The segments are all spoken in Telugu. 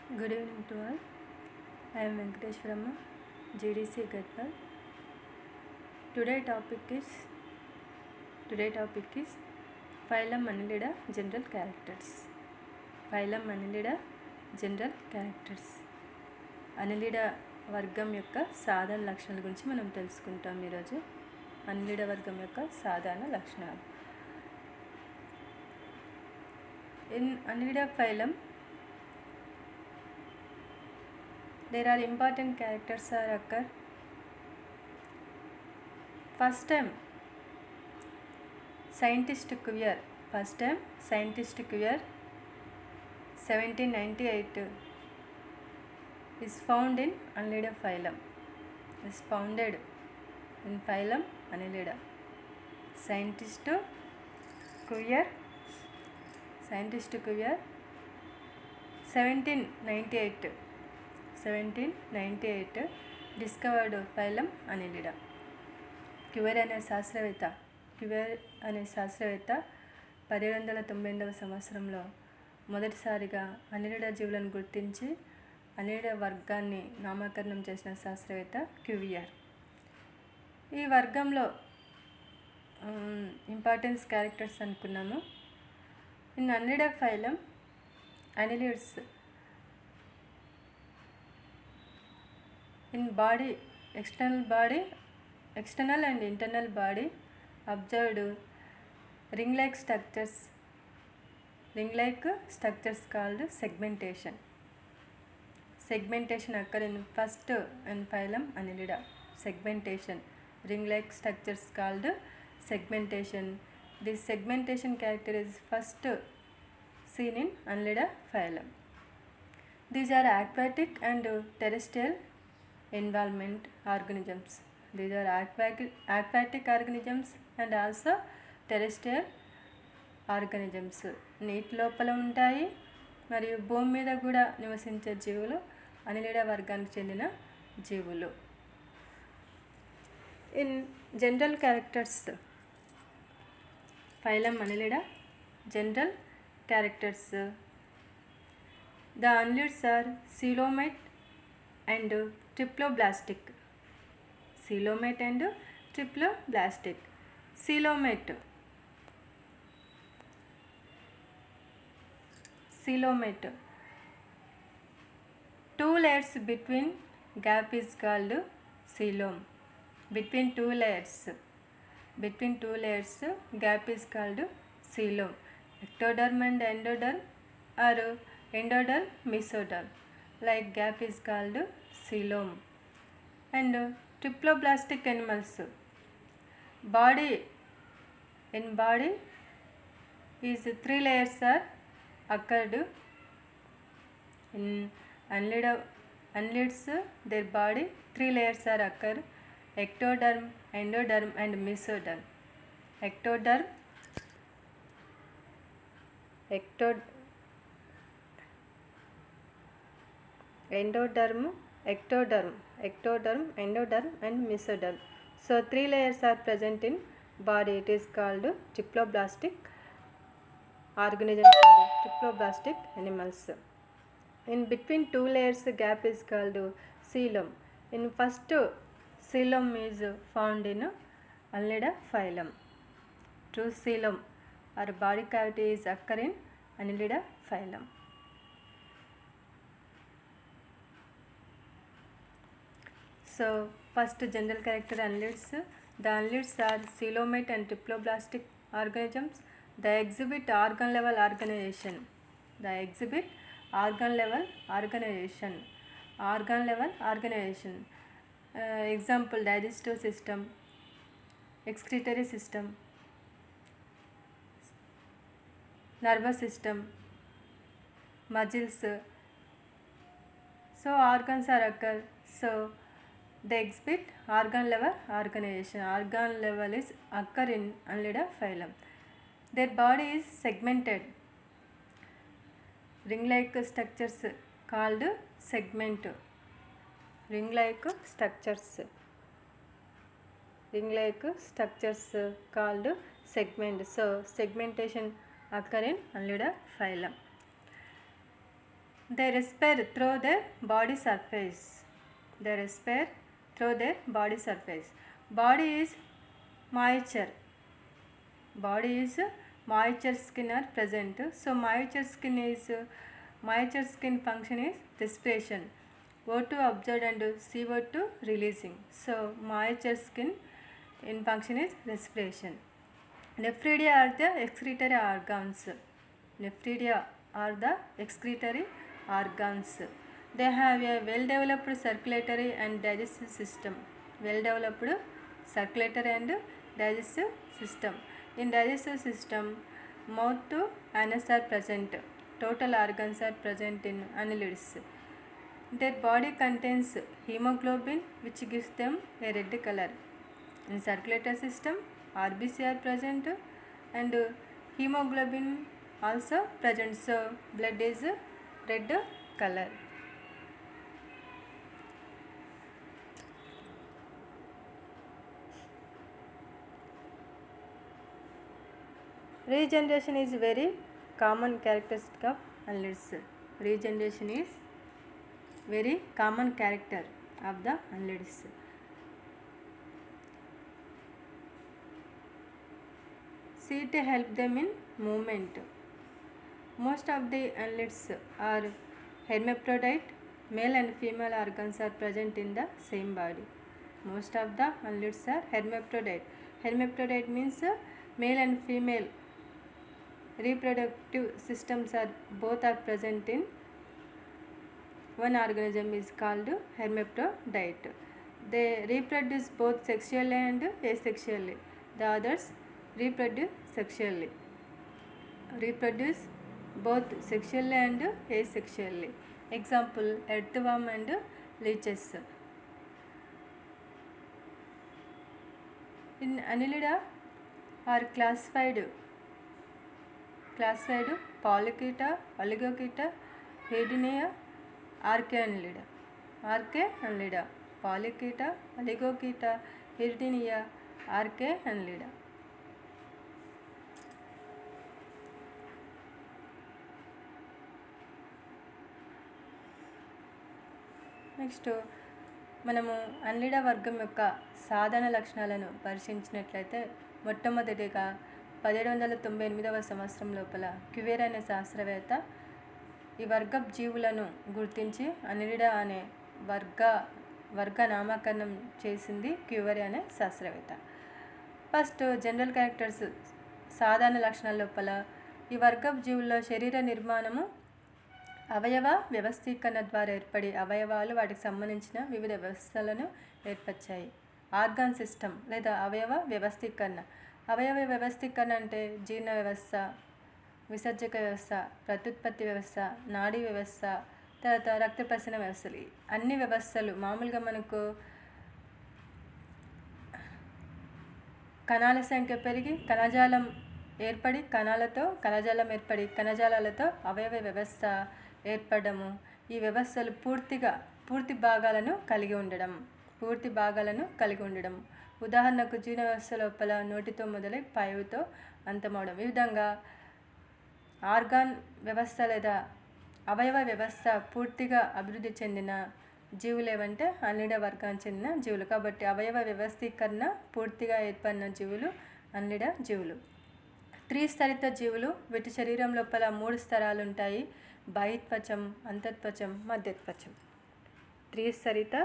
Good evening to all. I am Venkatesh from GDC Gadpal. Today's topic is phylum Annelida general characters. Phylum Annelida general characters. Annelida వర్గం యొక్క సాధారణ లక్షణాల గురించి మనం తెలుసుకుంటాం ఈరోజు. Annelida వర్గం యొక్క సాధారణ లక్షణాలు. In Annelida phylum, there are important characters are occur. First time scientist Cuvier 1798 is found in Annelida phylum. Is founded in phylum Annelida. Scientist Cuvier 1798 discovered phylum Annelida. క్యూవెర్ అనే శాస్త్రవేత్త 1798వ సంవత్సరంలో మొదటిసారిగా అనిలిడా జీవులను గుర్తించి అనిలిడా వర్గాన్ని నామకరణం చేసిన శాస్త్రవేత్త క్యూవియర్. ఈ వర్గంలో ఇంపార్టెన్స్ క్యారెక్టర్స్ అనుకున్నాము. In Annelida phylum annelids in body, external and internal body observed ring-like structures called segmentation. Segmentation occur in first and phylum Annelida. Segmentation, ring-like structures called segmentation. This segmentation character is first seen in Annelida phylum. These are aquatic and terrestrial environment organisms. These are aquatic organisms and also terrestrial organisms. నీటి లోపల ఉంటాయి మరియు భూమి మీద కూడా నివసించే జీవులు అనిలిడా వర్గానికి చెందిన జీవులు. In general characters phylum Annelida general characters. The annelids are coelomate and triploblastic. Coelomate and triploblastic. Coelomate. 2 layers between gap is called coelom. Between two layers gap is called coelom. Ectoderm and endoderm or endoderm mesoderm like gap is called coelom. And triploblastic animals body is 3 layers are occurred in annelids. Their body 3 layers are occur: ectoderm, endoderm and mesoderm. Endoderm, endoderm and mesoderm. So 3 layers are present in body. It is called triploblastic organisms or triploblastic animals. In between 2 layers gap is called coelom. In first coelom is found in Annelida phylum. True coelom or body cavity is occur in Annelida phylum. So first general character annelids. The annelids are coelomate and triploblastic organisms. They exhibit organ level organization. Example: digestive system, excretory system, nervous system, muscles. So organs are occur. So they exhibit organ level organization. Organ level is occur in Annelida phylum. Their body is segmented. Ring-like structures called segment. Ring-like structures called segment. So segmentation occur in Annelida phylum. They respire through their body surface. They respire through their body surface. Body is moisture. Body is moisture skin are present. So moisture skin function is respiration. O2 absorbed and CO2 releasing. So moisture skin in function is respiration. Nephridia are the excretory organs. Nephridia are the excretory organs. They have a well-developed circulatory and digestive system. Well-developed circulatory and digestive system. In digestive system, mouth to anus are present. Total organs are present in annelids. Their body contains hemoglobin, which gives them a red color. In circulatory system, RBC are present and hemoglobin also present. So blood is red color. Regeneration is very common characteristic of annelids. Regeneration is very common character of the annelids. Seat help them in movement. Most of the annelids are hermaphrodite. Male and female organs are present in the same body. Most of the annelids are hermaphrodite. Hermaphrodite means male and female reproductive systems are both are present in one organism is called hermaphrodite. They reproduce both sexually and asexually. The others reproduce sexually. Reproduce both sexually and asexually. Example, earthworm and leeches. In Annelida are classified Polychaeta, Oligochaeta, Hydnia, Archaeannelida. Archaeannelida, Polychaeta, Oligochaeta, Hydnia, Archaeannelida. Next మనము అన్లిడా వర్గం యొక్క సాధారణ లక్షణాలను పరిశీలించినట్లయితే మొట్టమొదటిగా 1798వ సంవత్సరం లోపల క్యువేర్ అనే శాస్త్రవేత్త ఈ వర్గపు జీవులను గుర్తించి అన్లిడా అనే వర్గ నామకరణం చేసింది క్యువేర్ అనే శాస్త్రవేత్త. ఫస్ట్ జనరల్ క్యారెక్టర్స్ సాధారణ లక్షణాల లోపల ఈ వర్గపు జీవుల్లో శరీర నిర్మాణము అవయవ వ్యవస్థీకరణ ద్వారా ఏర్పడి అవయవాలు వాటికి సంబంధించిన వివిధ వ్యవస్థలను ఏర్పరిచాయి. ఆర్గాన్ సిస్టమ్ లేదా అవయవ వ్యవస్థీకరణ. అవయవ వ్యవస్థీకరణ అంటే జీర్ణ వ్యవస్థ, విసర్జక వ్యవస్థ, ప్రత్యుత్పత్తి వ్యవస్థ, నాడీ వ్యవస్థ, తర్వాత రక్త ప్రసరణ వ్యవస్థలు. అన్ని వ్యవస్థలు మామూలుగా మనకు కణాల సంఖ్య పెరిగి కణజాలం ఏర్పడి కణజాలాలతో అవయవ వ్యవస్థ ఏర్పడము. ఈ వ్యవస్థలు పూర్తి భాగాలను కలిగి ఉండడం. ఉదాహరణకు జీర్ణ వ్యవస్థ లోపల నోటితో మొదలై పైవుతో అంతమవడం. ఈ విధంగా ఆర్గాన్ వ్యవస్థ లేదా అవయవ వ్యవస్థ పూర్తిగా అభివృద్ధి చెందిన జీవులు ఏవంటే అన్లిడా వర్గానికి చెందిన జీవులు. కాబట్టి అవయవ వ్యవస్థీకరణ పూర్తిగా ఏర్పడిన జీవులు అన్లిడా జీవులు. త్రిస్తరిత జీవులు. వీటి శరీరం లోపల 3 స్తరాలు ఉంటాయి: బహిత్వచం, అంతత్వచం, మధ్యత్వచం. త్రిస్తరిత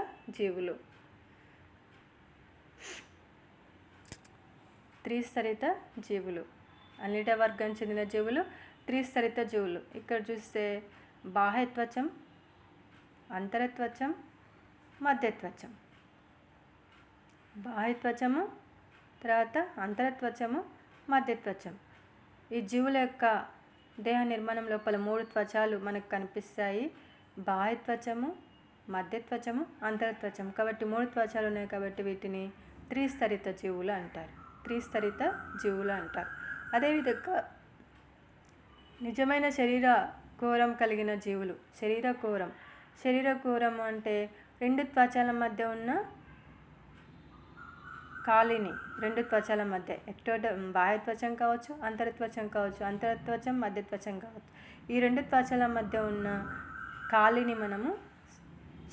జీవులు. అన్లిడా వర్గానికి చెందిన జీవులు త్రిస్తరిత జీవులు. ఇక్కడ చూస్తే బాహ్యత్వచం, అంతరత్వచం, మధ్యత్వచం. బాహ్యత్వచము, తర్వాత అంతరత్వచము, మధ్యత్వచం. ఈ జీవుల యొక్క దేహ నిర్మాణం లోపల 3 త్వచాలు మనకు కనిపిస్తాయి: బాహ్యత్వచము, మధ్యత్వచము, అంతరత్వచం. కాబట్టి 3 త్వచాలు ఉన్నాయి కాబట్టి వీటిని త్రిస్తరిత జీవులు అంటారు. అదేవిధంగా నిజమైన శరీర కోరం కలిగిన జీవులు. శరీర కోరం అంటే 2 త్వచాల మధ్య ఉన్న ఖాళీని, 2 త్వచాల మధ్య బాహ్యత్వచం కావచ్చు, అంతరత్వచం కావచ్చు, అంతరత్వచం, మధ్యత్వచం కావచ్చు. ఈ 2 త్వచాల మధ్య ఉన్న కాలిని మనము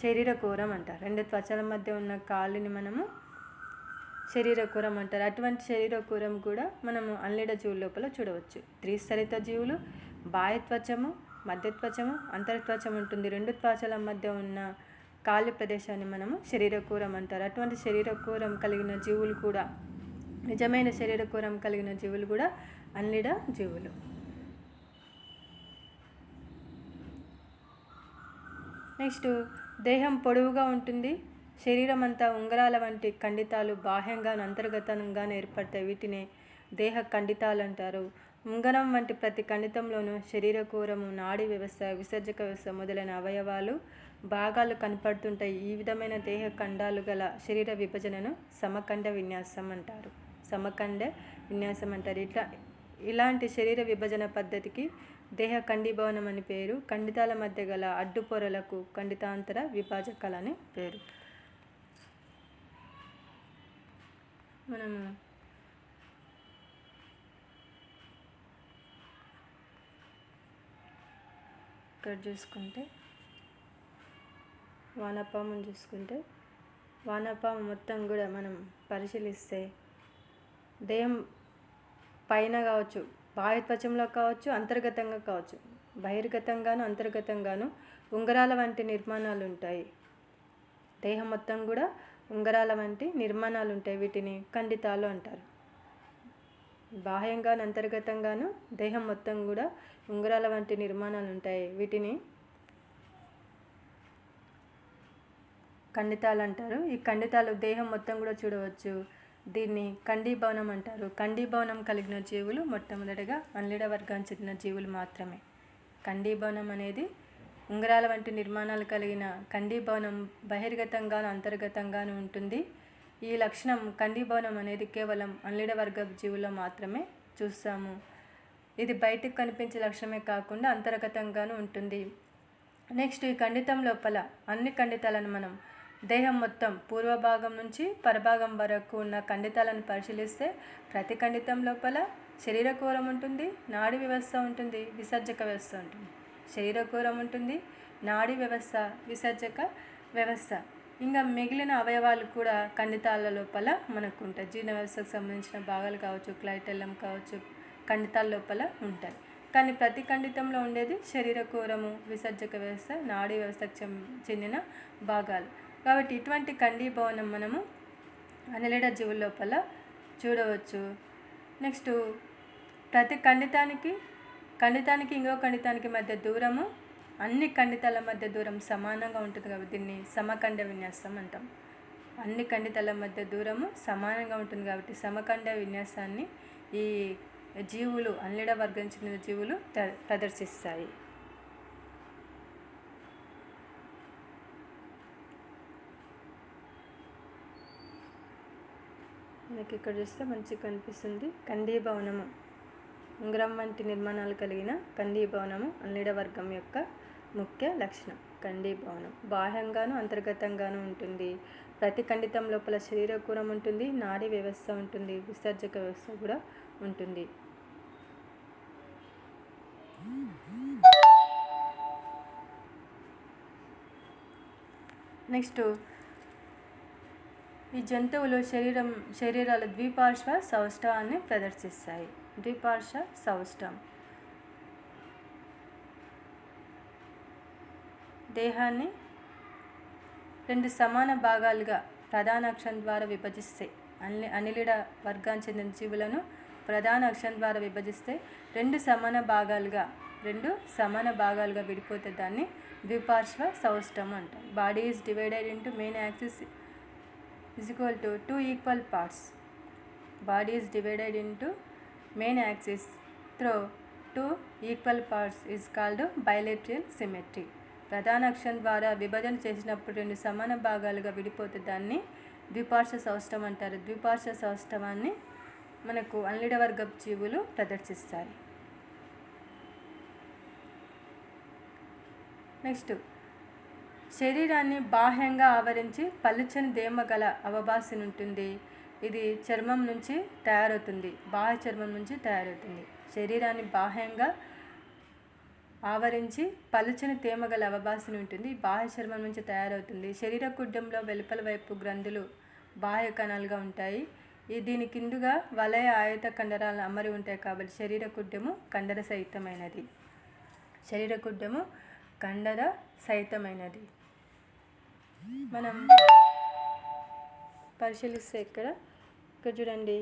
శరీరకోరం అంటారు. రెండు త్వచల మధ్య ఉన్న కాలిని మనము శరీరకోరం అంటారు. అటువంటి శరీరకోరం కూడా మనము అన్లిడ జీవుల లోపల చూడవచ్చు. త్రిస్తరిత జీవులు బాహ్యత్వచము, మధ్యత్వచము, అంతర్త్వచం ఉంటుంది. రెండు త్వచల మధ్య ఉన్న ఖాళీ ప్రదేశాన్ని మనము శరీరకోరం అంటారు. అటువంటి శరీరకోరం కలిగిన జీవులు కూడా, నిజమైన శరీరకోరం కలిగిన జీవులు కూడా అన్లిడ జీవులు. నెక్స్ట్, దేహం పొడవుగా ఉంటుంది. శరీరం అంతా ఉంగరాల వంటి ఖండితాలు బాహ్యంగా అంతర్గతంగా ఏర్పడతాయి. వీటిని దేహ ఖండితాలు అంటారు. ఉంగరం వంటి ప్రతి ఖండితంలోనూ శరీరకోరము, నాడీ వ్యవస్థ, విసర్జక వ్యవస్థ మొదలైన అవయవాలు భాగాలు కనపడుతుంటాయి. ఈ విధమైన దేహ ఖండాలు గల శరీర విభజనను సమఖండ విన్యాసం అంటారు. సమఖండ విన్యాసం అంటారు. ఇలాంటి శరీర విభజన పద్ధతికి దేహ ఖండీభవనం అని పేరు. ఖండితాల మధ్య గల అడ్డు పొరలకు ఖండితాంతర విభాజకాలని పేరు. మనము ఇక్కడ చూసుకుంటే వానపామును చూసుకుంటే, వానపాము మొత్తం కూడా మనం పరిశీలిస్తే దేహం పైన కావచ్చు, బాహ్యత్వచంలో కావచ్చు, అంతర్గతంగా కావచ్చు, బహిర్గతంగాను అంతర్గతంగాను ఉంగరాల వంటి నిర్మాణాలు ఉంటాయి. దేహం మొత్తం కూడా ఉంగరాల వంటి నిర్మాణాలు ఉంటాయి. వీటిని ఖండితాలు అంటారు. బాహ్యంగాను అంతర్గతంగాను దేహం మొత్తం కూడా ఉంగరాల వంటి నిర్మాణాలు ఉంటాయి. వీటిని ఖండితాలు అంటారు. ఈ ఖండితాలు దేహం మొత్తం కూడా చూడవచ్చు. దీన్ని ఖండీభవనం అంటారు. ఖండీభవనం కలిగిన జీవులు మొట్టమొదటిగా అన్లిడ వర్గానికి చెందిన జీవులు మాత్రమే. ఖండీభవనం అనేది ఉంగరాల వంటి నిర్మాణాలు కలిగిన ఖండీభవనం బహిర్గతంగాను అంతర్గతంగాను ఉంటుంది. ఈ లక్షణం ఖండీభవనం అనేది కేవలం అన్లిడ వర్గ జీవుల్లో మాత్రమే చూస్తాము. ఇది బయటకు కనిపించే లక్షణమే కాకుండా అంతర్గతంగాను ఉంటుంది. నెక్స్ట్, ఈ ఖండితం లోపల అన్ని ఖండితాలను మనం దేహం మొత్తం పూర్వభాగం నుంచి పరభాగం వరకు ఉన్న ఖండితాలను పరిశీలిస్తే ప్రతి ఖండితం లోపల శరీరకోరం ఉంటుంది, నాడీ వ్యవస్థ ఉంటుంది, విసర్జక వ్యవస్థ ఉంటుంది. శరీరకోరం ఉంటుంది, నాడీ వ్యవస్థ, విసర్జక వ్యవస్థ, ఇంకా మిగిలిన అవయవాలు కూడా ఖండితాల లోపల మనకు ఉంటాయి. జీర్ణ వ్యవస్థకు సంబంధించిన భాగాలు కావచ్చు, క్లైటెల్లం కావచ్చు, ఖండితాల లోపల ఉంటాయి. కానీ ప్రతి ఖండితంలో ఉండేది శరీరకోరము, విసర్జక వ్యవస్థ, నాడీ వ్యవస్థకు చెందిన భాగాలు. కాబట్టి ఇటువంటి ఖండీభవనం మనము అన్లిడ జీవుల లోపల చూడవచ్చు. నెక్స్ట్, ప్రతి ఖండితానికి ఇంకో ఖండితానికి మధ్య దూరము అన్ని ఖండితాల మధ్య దూరం సమానంగా ఉంటుంది. కాబట్టి దీన్ని సమఖండ విన్యాసం అంటాం. అన్ని ఖండితాల మధ్య దూరము సమానంగా ఉంటుంది కాబట్టి సమఖండ విన్యాసాన్ని ఈ జీవులు, అన్లిడ వర్గం చెందిన జీవులు ప్రదర్శిస్తాయి. మనకి ఇక్కడ చూస్తే మంచిగా కనిపిస్తుంది. ఖండీభవనము, ఉంగరం వంటి నిర్మాణాలు కలిగిన ఖండీభవనము అన్లిడ వర్గం యొక్క ముఖ్య లక్షణం. ఖండీభవనం బాహ్యంగాను అంతర్గతంగాను ఉంటుంది. ప్రతి ఖండితం లోపల శరీరకోరం ఉంటుంది, నాడీ వ్యవస్థ ఉంటుంది, విసర్జక వ్యవస్థ కూడా ఉంటుంది. నెక్స్ట్, ఈ జంతువులు శరీరాల ద్విపార్శ్వ సౌష్ఠవాన్ని ప్రదర్శిస్తాయి. ద్విపార్శ్వ సౌష్ఠవం దేహాన్ని రెండు సమాన భాగాలుగా ప్రధాన అక్షం ద్వారా విభజిస్తే, అన్లిడ వర్గానికి చెందిన జీవులను ప్రధాన అక్షం ద్వారా విభజిస్తే రెండు సమాన భాగాలుగా విడిపోతే దాన్ని ద్విపార్శ్వ సౌష్ఠవం అంటారు. Body is divided into main axis is equal to 2 equal parts. Body is divided into main axis through 2 equal parts is called bilateral symmetry. ప్రధాన అక్షం ద్వారా విభజన చేసినప్పుడు రెండు సమాన భాగాలుగా విడిపోతే దాన్ని ద్విపార్శ్వ సౌష్ఠవం అంటారు. ద్విపార్శ్వ సౌష్ఠవాన్ని మనకు అన్లిడ వర్గ జీవులు ప్రదర్శిస్తాయి. నెక్స్ట్, శరీరాన్ని బాహ్యంగా ఆవరించి పలుచని దేమ గల అవభాసన ఉంటుంది. ఇది చర్మం నుంచి తయారవుతుంది, బాహ్య చర్మం నుంచి తయారవుతుంది. శరీరాన్ని బాహ్యంగా ఆవరించి పలుచని తేమగల అవభాసన ఉంటుంది. బాహ్య చర్మం నుంచి తయారవుతుంది. శరీర కుడ్డంలో వెలుపల వైపు గ్రంథులు బాహ్య కణాలుగా ఉంటాయి. దీని కిందుగా వలయ ఆయత కండరాలు అమరి ఉంటాయి కాబట్టి శరీర కుడ్డము కండర సహితమైనది. శరీర కుడ్డము కండర సహితమైనది. మనం పరిశీలిస్తే ఇక్కడ చూడండి,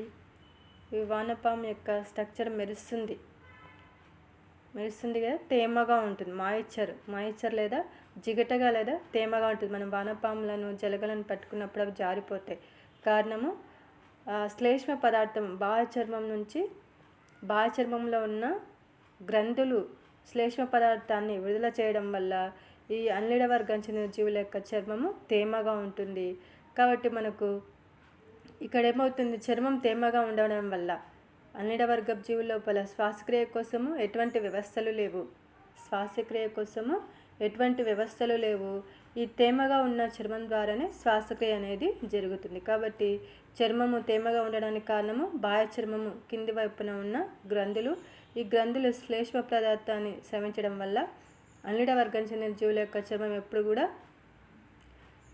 ఈ వానపాము యొక్క స్ట్రక్చర్ మెరుస్తుంది కదా, తేమగా ఉంటుంది. మాయిశ్చర్ లేదా జిగటగా లేదా తేమగా ఉంటుంది. మనం వానపాములను జలగలను పట్టుకున్నప్పుడు అవి జారిపోతాయి. కారణము శ్లేష్మ పదార్థం బాహ్య చర్మంలో ఉన్న గ్రంథులు శ్లేష్మ పదార్థాన్ని విడుదల చేయడం వల్ల ఈ అన్లిడ వర్గం చెందిన జీవుల యొక్క చర్మము తేమగా ఉంటుంది. కాబట్టి మనకు ఇక్కడ ఏమవుతుంది, చర్మం తేమగా ఉండడం వల్ల అన్లిడ వర్గపు జీవుల లోపల శ్వాసక్రియ కోసము ఎటువంటి వ్యవస్థలు లేవు. ఈ తేమగా ఉన్న చర్మం ద్వారానే శ్వాసక్రియ అనేది జరుగుతుంది. కాబట్టి చర్మము తేమగా ఉండడానికి కారణము బాహ్య చర్మము కింది వైపున ఉన్న గ్రంథులు. ఈ గ్రంథులు శ్లేష్మ పదార్థాన్ని స్రవించడం వల్ల అన్లిడ వర్గం చెందిన జీవుల యొక్క చర్మం ఎప్పుడు కూడా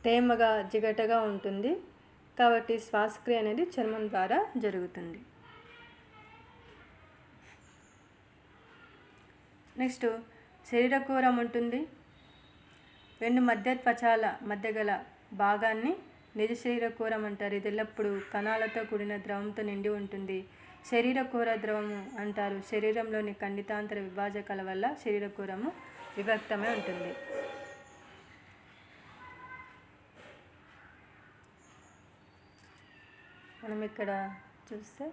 తేమగా జిగటగా ఉంటుంది. కాబట్టి శ్వాసక్రియ అనేది చర్మం ద్వారా జరుగుతుంది. నెక్స్ట్ శరీరకూరం ఉంటుంది. రెండు మధ్య త్వచాల మధ్య గల భాగాన్ని నిజ శరీరకూరం అంటారు. ఇది ఎల్లప్పుడూ కణాలతో కూడిన ద్రవంతో నిండి ఉంటుంది. శరీరకూర ద్రవము అంటారు. శరీరంలోని ఖండితాంతర విభాజకాల వల్ల శరీరకూరము విభక్తమై ఉంటుంది. మనం ఇక్కడ చూస్తే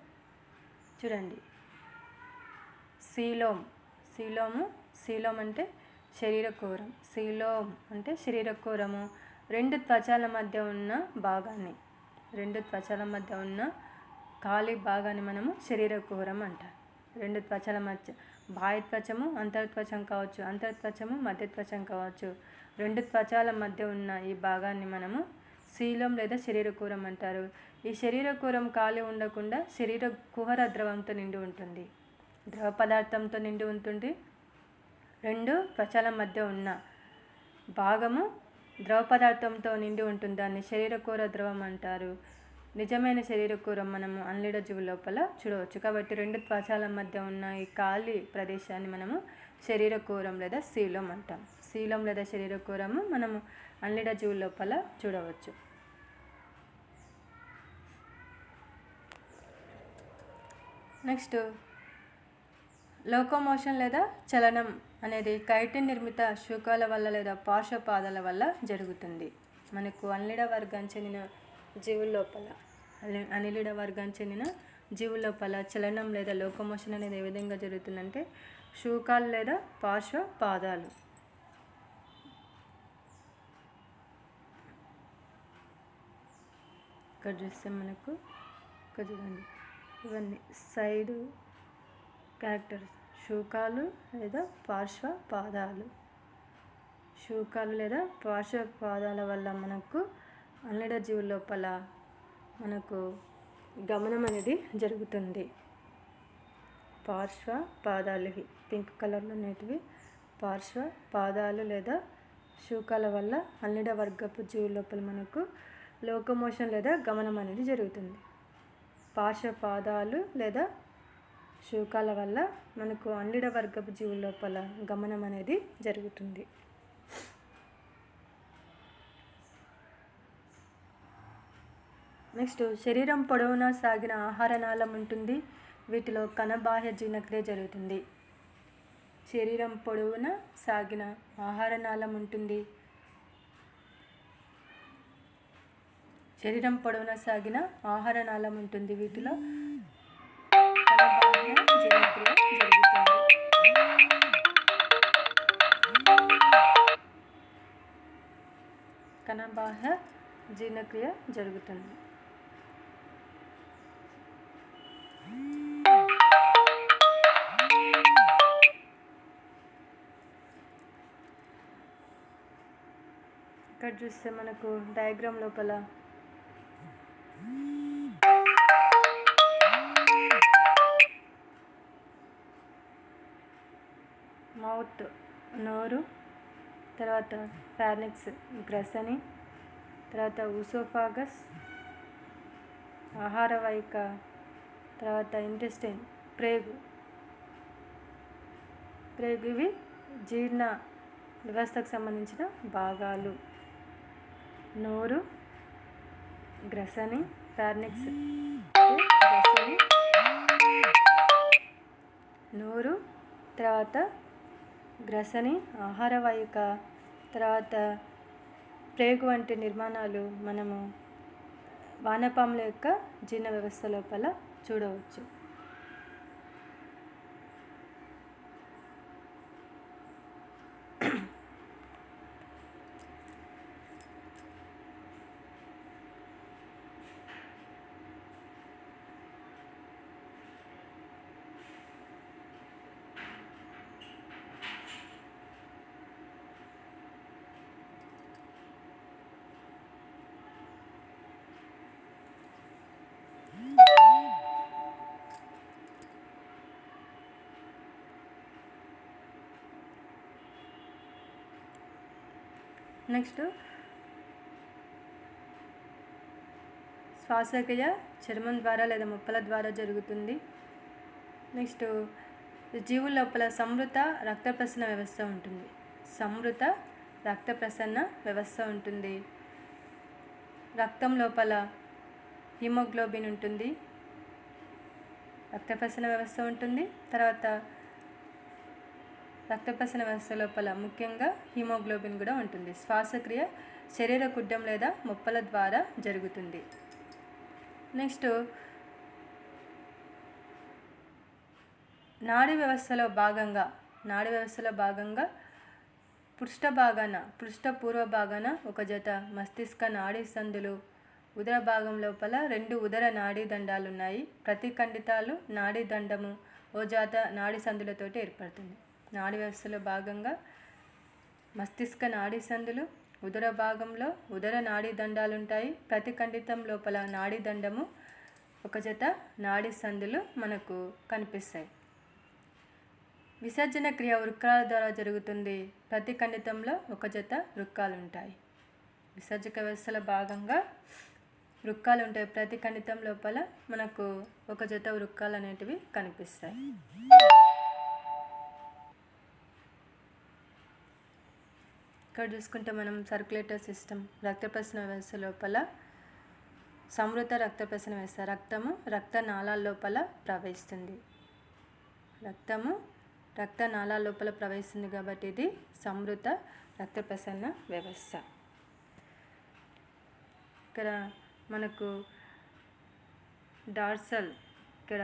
చూడండి, శీలోం అంటే శరీరకూరం. శీలోం అంటే శరీరకూరము. రెండు త్వచాల మధ్య ఉన్న ఖాళీ భాగాన్ని మనము శరీరకూరం అంటారు. రెండు త్వచాల మధ్య బాహ్య త్వచము అంతర్త్వచం కావచ్చు, అంతర్త్వచము మధ్య త్వచం కావచ్చు. రెండు త్వచాల మధ్య ఉన్న ఈ భాగాన్ని మనము శీలం లేదా శరీరకూరం అంటారు. ఈ శరీరకూరం ఖాళీ ఉండకుండా శరీర కుహర ద్రవంతో నిండి ఉంటుంది, ద్రవ పదార్థంతో నిండి ఉంటుంది. రెండు త్వచాల మధ్య ఉన్న భాగము ద్రవ పదార్థంతో నిండి ఉంటుంది. దాన్ని శరీరకూర ద్రవం అంటారు. నిజమైన శరీరకూరం మనము అన్లిడ జీవుల లోపల చూడవచ్చు. కాబట్టి రెండు త్వచాల మధ్య ఉన్న ఈ ఖాళీ ప్రదేశాన్ని మనము శరీరకూరం లేదా శీలం అంటాం. శీలం లేదా శరీరకూరము మనము అన్లిడ జీవుల లోపల చూడవచ్చు. నెక్స్ట్ లోకోమోషన్ లేదా చలనం అనేది కైటిన్ నిర్మిత శూకాల వల్ల లేదా పార్శ్వపాదాల వల్ల జరుగుతుంది. మనకు అన్లిడ వర్గం చెందిన జీవుల లోపల చలనం లేదా లోకోమోషన్ అనేది ఏ విధంగా జరుగుతుందంటే శూకాలు లేదా పార్శ్వపాదాలు. ఇక్కడ చూస్తే మనకు ఇక్కడ చూడండి, ఇవన్నీ సైడు క్యారెక్టర్స్. శూకాలు లేదా పార్శ్వపాదాల వల్ల మనకు అన్లిడ జీవుల లోపల మనకు గమనం అనేది జరుగుతుంది. పార్శ్వపాదాలు పింక్ కలర్లో అనేటివి పార్శ్వపాదాలు లేదా శూకాల వల్ల అన్లిడ వర్గపు జీవుల లోపల మనకు లోకోమోషన్ లేదా గమనం అనేది జరుగుతుంది. పార్శ్వపాదాలు లేదా శూకాల వల్ల మనకు అన్లిడ వర్గపు జీవుల లోపల గమనం అనేది జరుగుతుంది. నెక్స్ట్ శరీరం పొడవునా సాగిన ఆహార నాళం ఉంటుంది. వీటిలో కణబాహ్య జీర్ణక్రియ జరుగుతుంది. శరీరం పొడవునా సాగిన ఆహార నాళం ఉంటుంది. వీటిలో కణబాహ్య జీర్ణక్రియ జరుగుతుంది. ఇక్కడ చూస్తే మనకు డయాగ్రామ్ లోపల మౌత్ నోరు, తర్వాత ఫార్నిక్స్ గ్రసని, తర్వాత ఊసోఫాగస్ ఆహార వాహిక, తర్వాత ఇంటెస్టైన్ ప్రేగు. ఇవి జీర్ణ వ్యవస్థకు సంబంధించిన భాగాలు. నోరు, గ్రసని, ఫార్నిక్స్ గ్రసని, నోరు, తర్వాత గ్రసని ఆహార వాహిక, తర్వాత ప్రేగు వంటి నిర్మాణాలు మనము వానపాముల యొక్క జీర్ణ వ్యవస్థ లోపల చూడవచ్చు. నెక్స్ట్ శ్వాసక్రియ చర్మం ద్వారా లేదా ముప్పల ద్వారా జరుగుతుంది. నెక్స్ట్ జీవుల లోపల సంవృత రక్త ప్రసరణ వ్యవస్థ ఉంటుంది. సంవృత రక్త ప్రసరణ వ్యవస్థ ఉంటుంది. రక్తం లోపల హిమోగ్లోబిన్ ఉంటుంది, రక్త ప్రసరణ వ్యవస్థ ఉంటుంది. తర్వాత రక్త ప్రసరణ వ్యవస్థ లోపల ముఖ్యంగా హిమోగ్లోబిన్ కూడా ఉంటుంది. శ్వాసక్రియ శరీర కుడ్యం లేదా ముప్పల ద్వారా జరుగుతుంది. నెక్స్ట్ నాడీ వ్యవస్థలో భాగంగా పృష్ఠపూర్వ భాగాన ఒక జత మస్తిష్క నాడీ సందులు, ఉదర భాగం లోపల 2 ఉదర నాడీ దండాలు ఉన్నాయి. ప్రతి ఖండితాలు నాడీ దండము ఓ జాత నాడీ సందులతోటి ఏర్పడుతుంది. నాడీ వ్యవస్థలో భాగంగా మస్తిష్క నాడీ సందులు, ఉదర భాగంలో ఉదర నాడీ దండాలు ఉంటాయి. ప్రతి ఖండితం లోపల నాడీ దండము, ఒక జత నాడీ సందులు మనకు కనిపిస్తాయి. విసర్జన క్రియ వృక్కాల ద్వారా జరుగుతుంది. ప్రతి ఖండితంలో ఒక జత వృక్కాలు ఉంటాయి. విసర్జక వ్యవస్థలో భాగంగా వృక్కాలు ఉంటాయి. ప్రతి ఖండితం లోపల మనకు ఒక జత వృక్కాలు అనేటివి కనిపిస్తాయి. ఇక్కడ చూసుకుంటే మనం సర్క్యులేటరీ సిస్టమ్, రక్త ప్రసరణ వ్యవస్థ లోపల సంవృత రక్త ప్రసరణ వ్యవస్థ, రక్తము రక్తనాళాల లోపల ప్రవహిస్తుంది. రక్తము రక్తనాళాల లోపల ప్రవహిస్తుంది కాబట్టి ఇది సంవృత రక్త ప్రసరణ వ్యవస్థ. ఇక్కడ మనకు డార్సల్, ఇక్కడ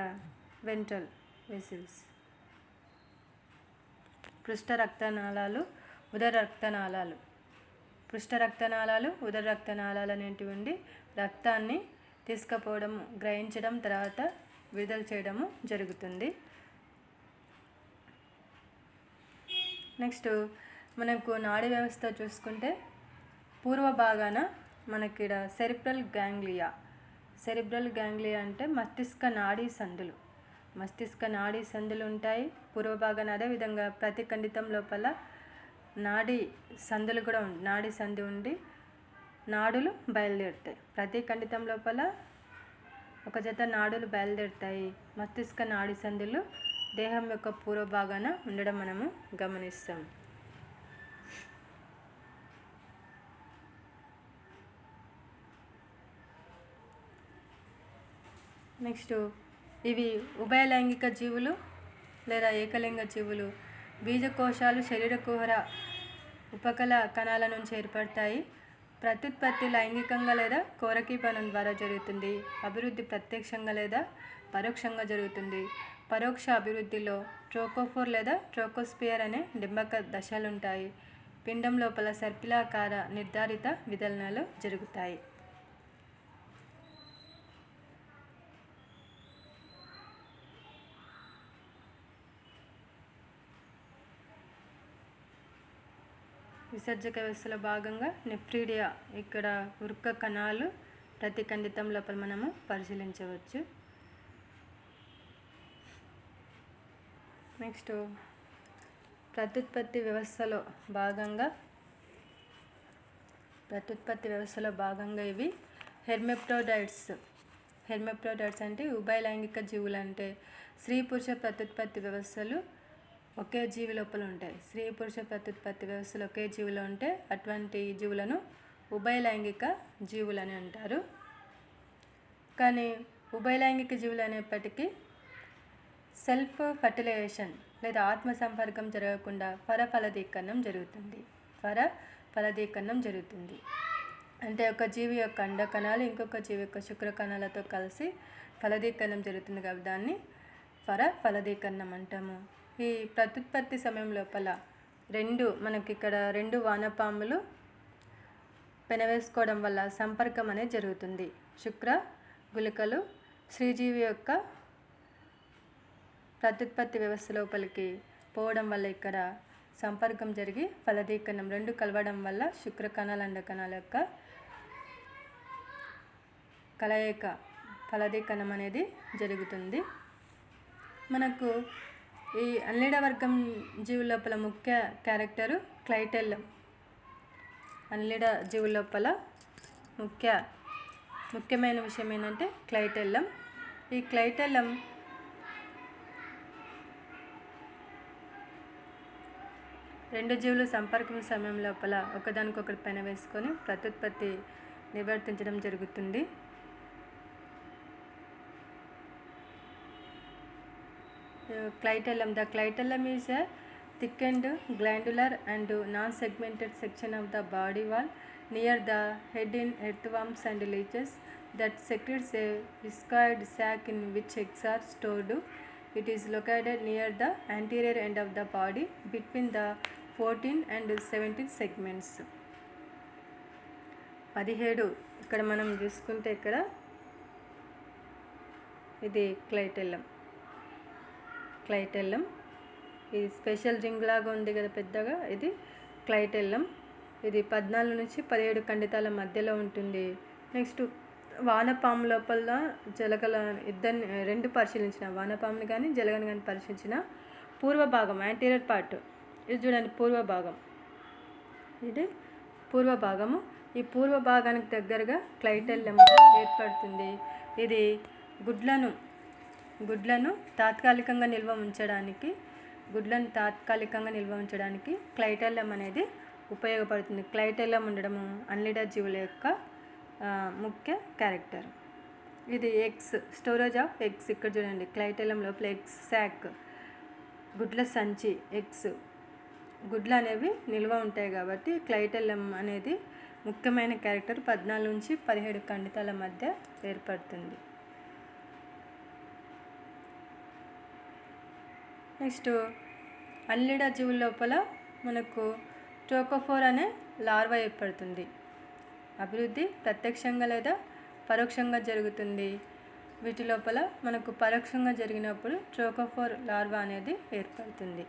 వెంట్రల్ వెసిల్స్, పృష్ఠ రక్తనాళాలు, ఉదర రక్తనాళాలు, పృష్ఠ రక్తనాళాలు, ఉదర రక్తనాళాలు అనేటివి ఉండి రక్తాన్ని తీసుకుపోవడం, గ్రహించడం, తర్వాత విడుదల చేయడము జరుగుతుంది. నెక్స్ట్ మనకు నాడీ వ్యవస్థ చూసుకుంటే పూర్వ భాగాన మనకి సెరిబ్రల్ గ్యాంగ్లియా అంటే మస్తిష్క నాడీ సందులు ఉంటాయి పూర్వ భాగాన. అదేవిధంగా ప్రతి ఖండితం లోపల నాడీ సంధి ఉండి నాడులు బయలుదేరుతాయి. ప్రతి ఖండితం లోపల ఒక జత నాడులు బయలుదేరుతాయి. మస్తిష్క నాడీ సందులు దేహం యొక్క పూర్వ భాగాన ఉండడం మనము గమనిస్తాం. నెక్స్ట్ ఇవి ఉభయలైంగిక జీవులు లేదా ఏకలింగ జీవులు. బీజకోశాలు శరీర కుహర ఉపకల కణాల నుంచి ఏర్పడతాయి. ప్రత్యుత్పత్తి లైంగికంగా లేదా కోరకీపనం ద్వారా జరుగుతుంది. అభివృద్ధి ప్రత్యక్షంగా లేదా పరోక్షంగా జరుగుతుంది. పరోక్ష అభివృద్ధిలో ట్రోకోఫోర్ లేదా ట్రోకోస్పియర్ అనే డింబక దశలుంటాయి. పిండం లోపల సర్పిలాకార నిర్ధారిత విదలనాలు జరుగుతాయి. విసర్జక వ్యవస్థలో భాగంగా నెఫ్రీడియా, ఇక్కడ వృక్క కణాలు ప్రతి ఖండితం లోపల మనము పరిశీలించవచ్చు. నెక్స్ట్ ప్రత్యుత్పత్తి వ్యవస్థలో భాగంగా ఇవి హెర్మెప్టోడైట్స్ అంటే ఉభయలైంగిక జీవులు. అంటే స్త్రీ పురుష ప్రత్యుత్పత్తి వ్యవస్థలు ఒకే జీవి లోపల ఉంటాయి. స్త్రీ పురుష ప్రత్యుత్పత్తి వ్యవస్థలు ఒకే జీవిలో ఉంటే అటువంటి జీవులను ఉభయలైంగిక జీవులని అంటారు. కానీ ఉభయలైంగిక జీవులు అనేప్పటికీ సెల్ఫ్ ఫర్టిలైజేషన్ లేదా ఆత్మ సంపర్కం జరగకుండా ఫలదీకరణం జరుగుతుంది. అంటే ఒక జీవి యొక్క అండకణాలు ఇంకొక జీవి యొక్క శుక్రకణాలతో కలిసి ఫలదీకరణం జరుగుతుంది కాబట్టి దాన్ని ఫలదీకరణం అంటాము. ఈ ప్రత్యుత్పత్తి సమయం లోపల మనకి ఇక్కడ రెండు వానపాములు పెనవేసుకోవడం వల్ల సంపర్కం అనేది జరుగుతుంది. శుక్ర గుళికలు శ్రీజీవి యొక్క ప్రత్యుత్పత్తి వ్యవస్థ లోపలికి పోవడం వల్ల ఇక్కడ సంపర్కం జరిగి ఫలదీకరణం రెండు కలవడం వల్ల శుక్రకణాల అండకణాల యొక్క కలయిక ఫలదీకరణం అనేది జరుగుతుంది. మనకు ఈ అన్లిడ వర్గం జీవుల లోపల ముఖ్య క్యారెక్టరు క్లైటెల్లం. అన్లిడ జీవుల లోపల ముఖ్యమైన విషయం ఏంటంటే క్లైటెల్లం. ఈ క్లైటెల్లం రెండు జీవులు సంపర్కం సమయం లోపల ఒకదానికొకటి పైన వేసుకొని ప్రత్యుత్పత్తి నిర్వర్తించడం జరుగుతుంది. The clitellum is a thickened glandular and non-segmented section of the body wall near the head in earthworms and leeches that secretes a viscoid sac in which eggs are stored. It is located near the anterior end of the body between the 14 and 17 segments. 17 ఇక్కడ మనం చూసుకుంటే ఇక్కడ ఇది క్లైటెల్లం ఇది స్పెషల్ రింగ్ లాగా ఉంది కదా పెద్దగా, ఇది క్లైటెల్లం. ఇది 14 నుంచి 17 ఖండితాల మధ్యలో ఉంటుంది. నెక్స్ట్ వానపాము లోపల జలగల రెండు పరిశీలించిన వానపాముని కానీ జలగని కానీ పరిశీలించిన పూర్వ భాగం యాంటీరియర్ పార్ట్ ఇది చూడండి ఇది పూర్వ భాగము. ఈ పూర్వ భాగానికి దగ్గరగా క్లైటెల్లం ఏర్పడుతుంది. ఇది గుడ్లను తాత్కాలికంగా నిల్వ ఉంచడానికి క్లైటెల్లం అనేది ఉపయోగపడుతుంది. క్లైటెల్లం ఉండడము అన్లిడ జీవుల యొక్క ముఖ్య క్యారెక్టర్. ఇది స్టోరేజ్ ఆఫ్ ఎగ్స్. ఇక్కడ చూడండి క్లైటెల్లం లోపల ఎగ్స్ శాక్ గుడ్ల సంచి గుడ్లు అనేవి నిల్వ ఉంటాయి కాబట్టి క్లైటెల్లం అనేది ముఖ్యమైన క్యారెక్టర్. 14 నుంచి 17 ఖండితాల మధ్య ఏర్పడుతుంది. నెక్స్ట్ అన్లిడ జీవుల లోపల మనకు ట్రోకోఫోర్ అనే లార్వా ఏర్పడుతుంది. అభివృద్ధి ప్రత్యక్షంగా లేదా పరోక్షంగా జరుగుతుంది. వీటి లోపల మనకు పరోక్షంగా జరిగినప్పుడు ట్రోకోఫోర్ లార్వా అనేది ఏర్పడుతుంది.